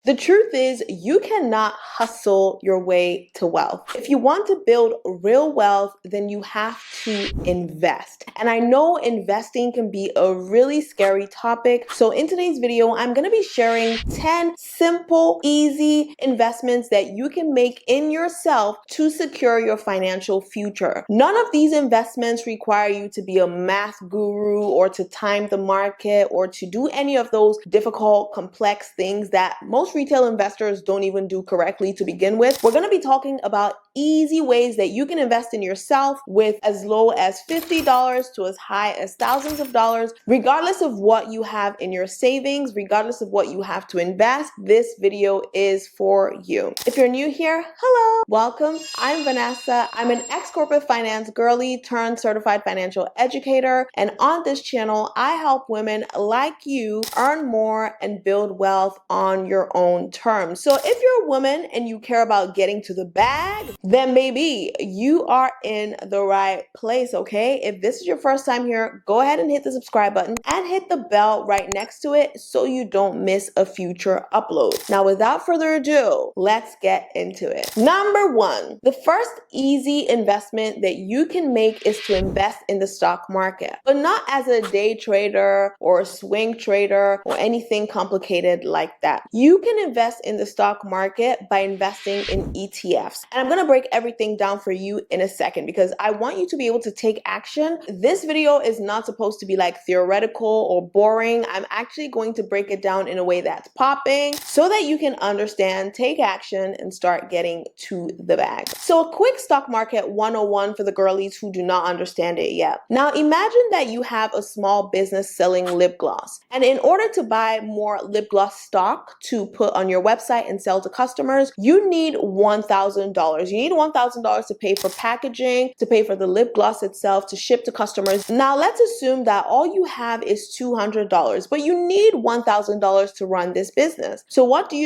The truth is, you cannot hustle your way to wealth. If you want to build real wealth, then you have to invest. And I know investing can be a really scary topic. So in today's video, I'm going to be sharing 10 simple, easy investments that you can make in yourself to secure your financial future. None of these investments require you to be a math guru or to time the market or to do any of those difficult, complex things that most retail investors don't even do correctly to begin with. We're going to be talking about easy ways that you can invest in yourself with as low as $50 to as high as thousands of dollars, regardless of what you have in your savings, regardless of what you have to invest. This video is for you. If you're new here, hello, welcome. I'm Vanessa. I'm an ex-corporate finance girly turned certified financial educator. And on this channel, I help women like you earn more and build wealth on your own terms. So if you're a woman and you care about getting to the bag, then maybe you are in the right place, okay? If this is your first time here, go ahead and hit the subscribe button and hit the bell right next to it so you don't miss a future upload. Now, without further ado, let's get into it. Number one, the first easy investment that you can make is to invest in the stock market, but not as a day trader or a swing trader or anything complicated like that. You can invest in the stock market by investing in ETFs. And I'm going to break everything down for you in a second because I want you to be able to take action. This video is not supposed to be like theoretical or boring. I'm actually going to break it down in a way that's popping so that you can understand, take action, and start getting to the bag. So a quick stock market 101 for the girlies who do not understand it yet. Now imagine that you have a small business selling lip gloss. And in order to buy more lip gloss stock to put on your website and sell to customers, you need $1,000. You need $1,000 to pay for packaging, to pay for the lip gloss itself, to ship to customers. Now let's assume that all you have is $200, but you need $1,000 to run this business. So what do?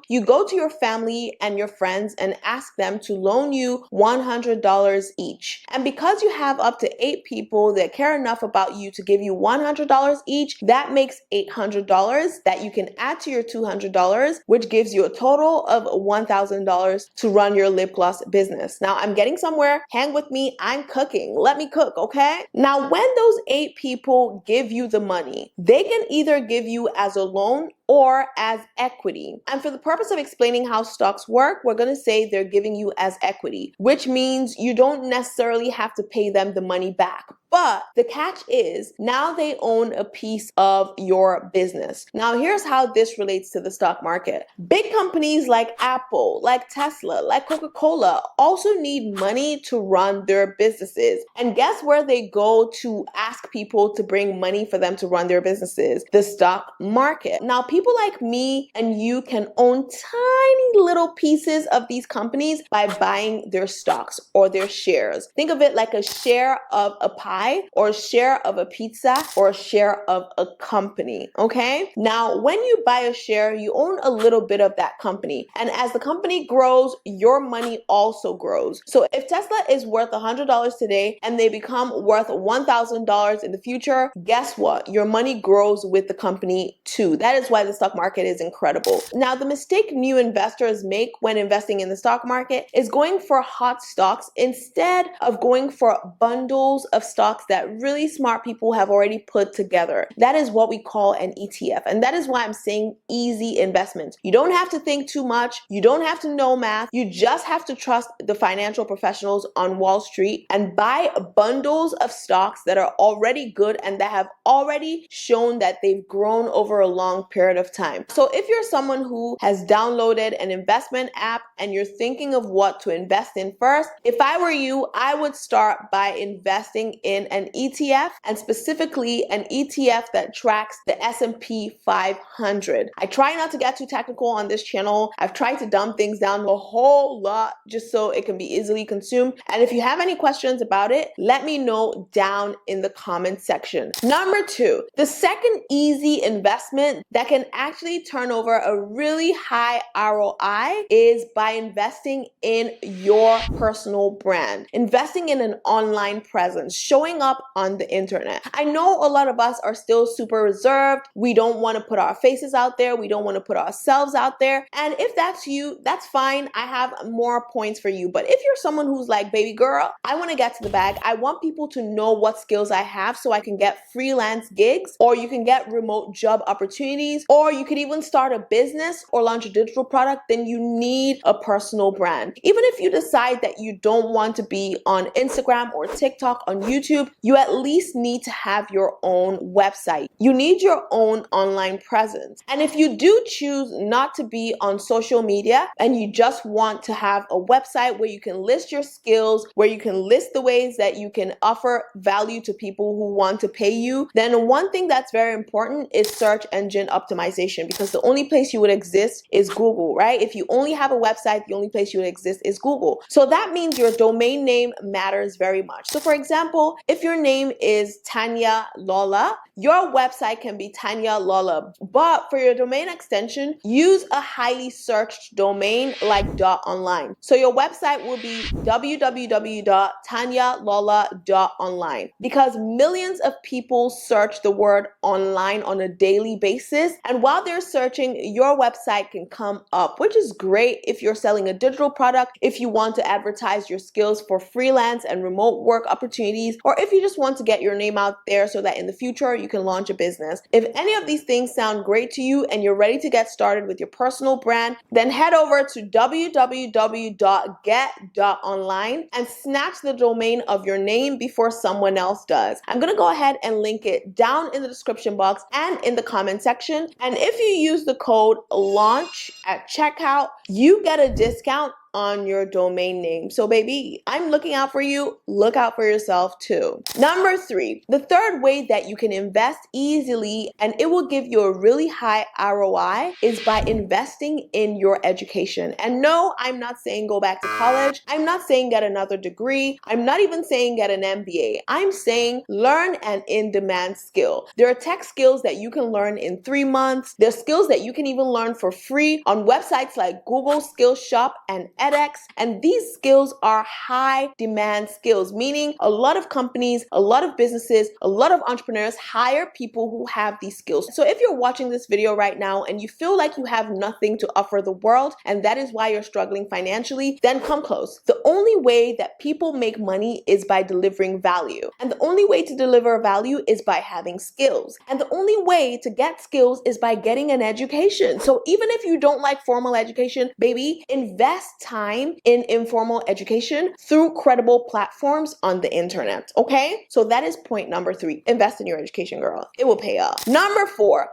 You go to your family and your friends and ask them to loan you $100 each. And because you have up to 8 people that care enough about you to give you $100 each, that makes $800 that you can add to your $200, which gives you a total of $1,000 to run your lip gloss business. Now I'm getting somewhere. Hang with me. I'm cooking. Let me cook, okay? Now when those 8 people give you the money, they can either give you as a loan or as equity. And for the purpose of explaining how stocks work, we're going to say they're giving you as equity, which means you don't necessarily have to pay them the money back. But the catch is now they own a piece of your business. Now here's how this relates to the stock market. Big companies like Apple, like Tesla, like Coca-Cola also need money to run their businesses. And guess where they go to ask people to bring money for them to run their businesses? The stock market. Now people like me and you can own tiny little pieces of these companies by buying their stocks or their shares. Think of it like a share of a pie or a share of a pizza or a share of a company, okay? Now, when you buy a share, you own a little bit of that company. And as the company grows, your money also grows. So if Tesla is worth $100 today and they become worth $1,000 in the future, guess what? Your money grows with the company too. That is why the stock market is incredible. Now, the mistake new investors make when investing in the stock market is going for hot stocks instead of going for bundles of stocks that really smart people have already put together. That is what we call an ETF. And that is why I'm saying easy investments. You don't have to think too much. You don't have to know math. You just have to trust the financial professionals on Wall Street and buy bundles of stocks that are already good and that have already shown that they've grown over a long period of time. So if you're someone who has downloaded an investment app and you're thinking of what to invest in first, if I were you, I would start by investing in an ETF, and specifically an ETF that tracks the S&P 500. I try not to get too technical on this channel. I've tried to dumb things down a whole lot just so it can be easily consumed. And if you have any questions about it, let me know down in the comment section. Number 2, the second easy investment that can actually turn over a really high ROI is by investing in your personal brand, investing in an online presence, showing showing up on the internet. I know a lot of us are still super reserved. We don't want to put our faces out there. We don't want to put ourselves out there. And if that's you, that's fine. I have more points for you. But if you're someone who's like, baby girl, I want to get to the bag. I want people to know what skills I have so I can get freelance gigs, or you can get remote job opportunities, or you could even start a business or launch a digital product, then you need a personal brand. Even if you decide that you don't want to be on Instagram or TikTok, on YouTube, you at least need to have your own website. You need your own online presence. And if you do choose not to be on social media and you just want to have a website where you can list your skills, where you can list the ways that you can offer value to people who want to pay you, then one thing that's very important is search engine optimization, because the only place you would exist is Google, right? If you only have a website, the only place you would exist is Google. So that means your domain name matters very much. So for example, if your name is Tanya Lola, your website can be Tanya Lola, but for your domain extension, use a highly searched domain like .online. So your website will be www.tanyalola.online, because millions of people search the word online on a daily basis. And while they're searching, your website can come up, which is great if you're selling a digital product, if you want to advertise your skills for freelance and remote work opportunities, or if you just want to get your name out there so that in the future you can launch a business. If any of these things sound great to you and you're ready to get started with your personal brand, then head over to www.get.online and snatch the domain of your name before someone else does. I'm gonna go ahead and link it down in the description box and in the comment section. And if you use the code LAUNCH at checkout, you get a discount on your domain name. So baby, I'm looking out for you. Look out for yourself too. Number 3, the third way that you can invest easily and it will give you a really high ROI is by investing in your education. And no, I'm not saying go back to college. I'm not saying get another degree. I'm not even saying get an MBA. I'm saying learn an in-demand skill. There are tech skills that you can learn in 3 months. There's skills that you can even learn for free on websites like Google Skills Shop and edX, and these skills are high demand skills, meaning a lot of companies, a lot of businesses, a lot of entrepreneurs hire people who have these skills. So if you're watching this video right now and you feel like you have nothing to offer the world and that is why you're struggling financially, then come close. The only way that people make money is by delivering value. And the only way to deliver value is by having skills. And the only way to get skills is by getting an education. So even if you don't like formal education, baby, invest time in informal education through credible platforms on the internet, okay? So that is point number 3. Invest in your education, girl. It will pay off. Number 4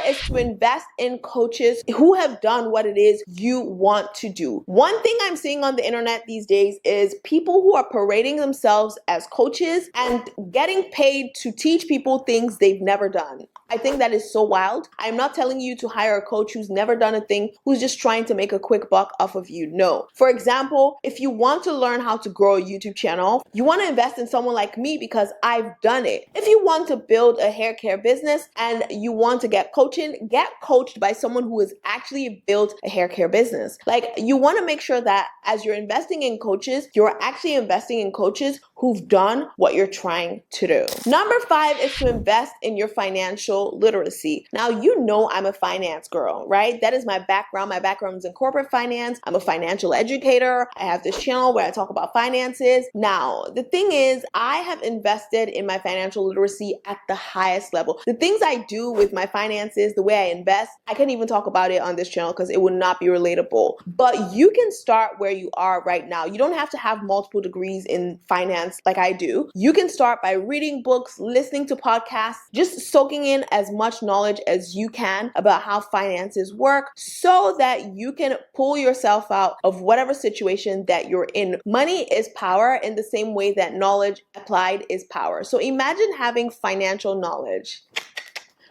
is to invest in coaches who have done what it is you want to do. One thing I'm seeing on the internet these days is people who are parading themselves as coaches and getting paid to teach people things they've never done. I think that is so wild. I'm not telling you to hire a coach who's never done a thing, who's just trying to make a quick buck off of you. No. For example, if you want to learn how to grow a YouTube channel, you want to invest in someone like me because I've done it. If you want to build a hair care business and you want to get coaching, get coached by someone who has actually built a hair care business. Like, you want to make sure that as you're investing in coaches, you're actually investing in coaches who've done what you're trying to do. Number 5 is to invest in your financial literacy. Now, you know I'm a finance girl, right? That is my background. My background is in corporate finance. I'm a financial educator. I have this channel where I talk about finances. Now, the thing is, I have invested in my financial literacy at the highest level. The things I do with my finances, the way I invest, I can't even talk about it on this channel because it would not be relatable. But you can start where you are right now. You don't have to have multiple degrees in finance like I do. You can start by reading books, listening to podcasts, just soaking in as much knowledge as you can about how finances work so that you can pull yourself out of whatever situation that you're in. Money is power in the same way that knowledge applied is power. So imagine having financial knowledge.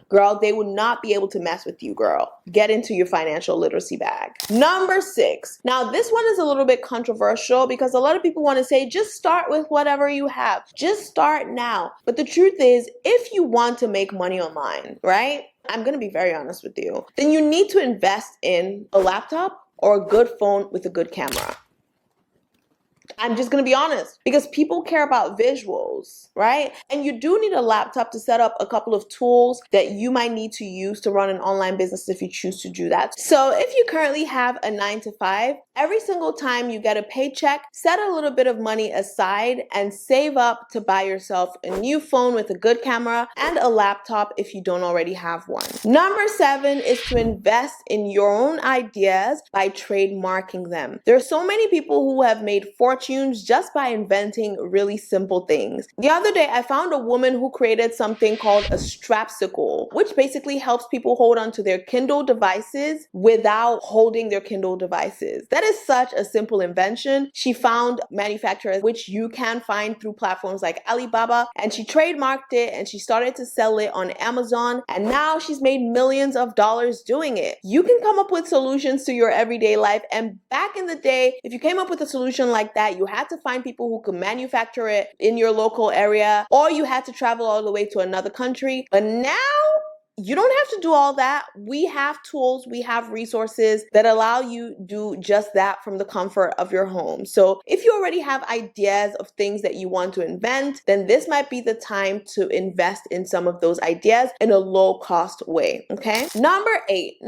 Girl, they would not be able to mess with you, girl. Get into your financial literacy bag. Number 6. Now, this one is a little bit controversial because a lot of people want to say, just start with whatever you have. Just start now. But the truth is, if you want to make money online, right? I'm going to be very honest with you. Then you need to invest in a laptop or a good phone with a good camera. I'm just gonna be honest, because people care about visuals, right? And you do need a laptop to set up a couple of tools that you might need to use to run an online business if you choose to do that. So if you currently have a 9 to 5, every single time you get a paycheck, set a little bit of money aside and save up to buy yourself a new phone with a good camera and a laptop if you don't already have one. Number 7 is to invest in your own ideas by trademarking them. There are so many people who have made fortunes just by inventing really simple things. The other day, I found a woman who created something called a strapsicle, which basically helps people hold onto their Kindle devices without holding their Kindle devices. That is such a simple invention. She found manufacturers, which you can find through platforms like Alibaba, and she trademarked it and she started to sell it on Amazon, and now she's made millions of dollars doing it. You can come up with solutions to your everyday life, and back in the day, if you came up with a solution like that, you had to find people who could manufacture it in your local area, or you had to travel all the way to another country. But now, you don't have to do all that. We have tools, we have resources that allow you to do just that from the comfort of your home. So if you already have ideas of things that you want to invent, then this might be the time to invest in some of those ideas in a low cost way, okay? Number 8,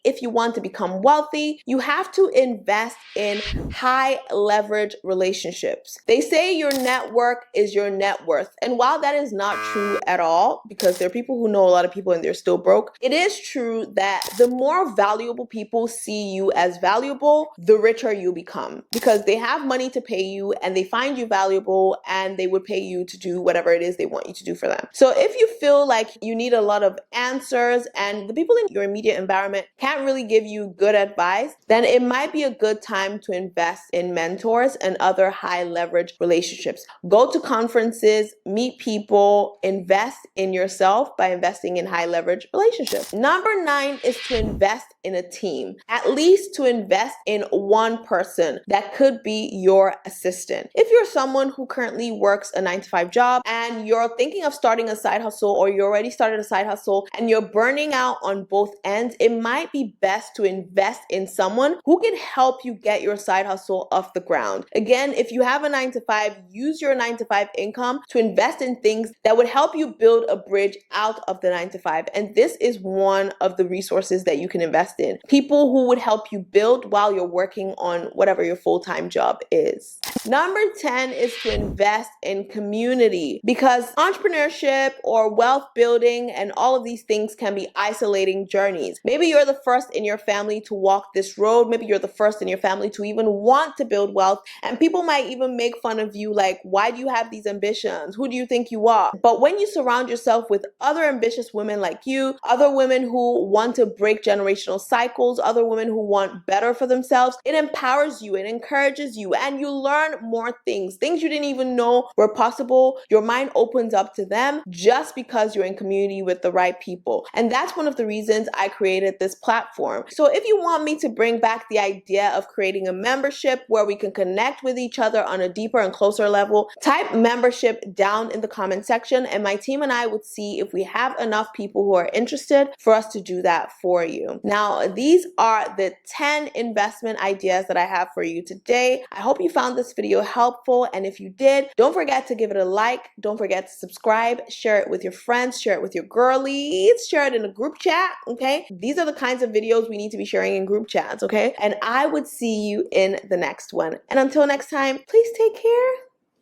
if you want to become wealthy, you have to invest in high leverage relationships. They say your network is your net worth. And while that is not true at all, because there are people who know a lot of people and they're still broke, it is true that the more valuable people see you as valuable, the richer you become, because they have money to pay you and they find you valuable and they would pay you to do whatever it is they want you to do for them. So if you feel like you need a lot of answers and the people in your immediate environment can't really give you good advice, then it might be a good time to invest in mentors and other high leverage relationships. Go to conferences, meet people, invest in yourself by investing in high leverage relationships. Number 9 is to invest in a team, at least to invest in one person that could be your assistant. If you're someone who currently works a 9 to 5 job and you're thinking of starting a side hustle, or you already started a side hustle and you're burning out on both ends, it might be best to invest in someone who can help you get your side hustle off the ground. Again, if you have a 9 to 5, use your 9 to 5 income to invest in things that would help you build a bridge out of the 9 to 5. And this is one of the resources that you can invest in. People who would help you build while you're working on whatever your full-time job is. Number 10 is to invest in community, because entrepreneurship or wealth building and all of these things can be isolating journeys. Maybe you're the first in your family to walk this road. Maybe you're the first in your family to even want to build wealth. And people might even make fun of you, like, why do you have these ambitions? Who do you think you are? But when you surround yourself with other ambitious women like you, other women who want to break generational cycles, other women who want better for themselves, it empowers you, it encourages you, and you learn more things you didn't even know were possible. Your mind opens up to them just because you're in community with the right people. And that's one of the reasons I created this platform. So if you want me to bring back the idea of creating a membership where we can connect with each other on a deeper and closer level, type membership down in the comment section and my team and I would see if we have enough people who are interested for us to do that for you. Now, these are the 10 investment ideas that I have for you today. I hope you found this video helpful, and if you did, don't forget to give it a like, don't forget to subscribe, share it with your friends, share it with your girlies, share it in a group chat, okay? These are the kinds of videos we need to be sharing in group chats, okay? And I would see you in the next one. And until next time, please take care.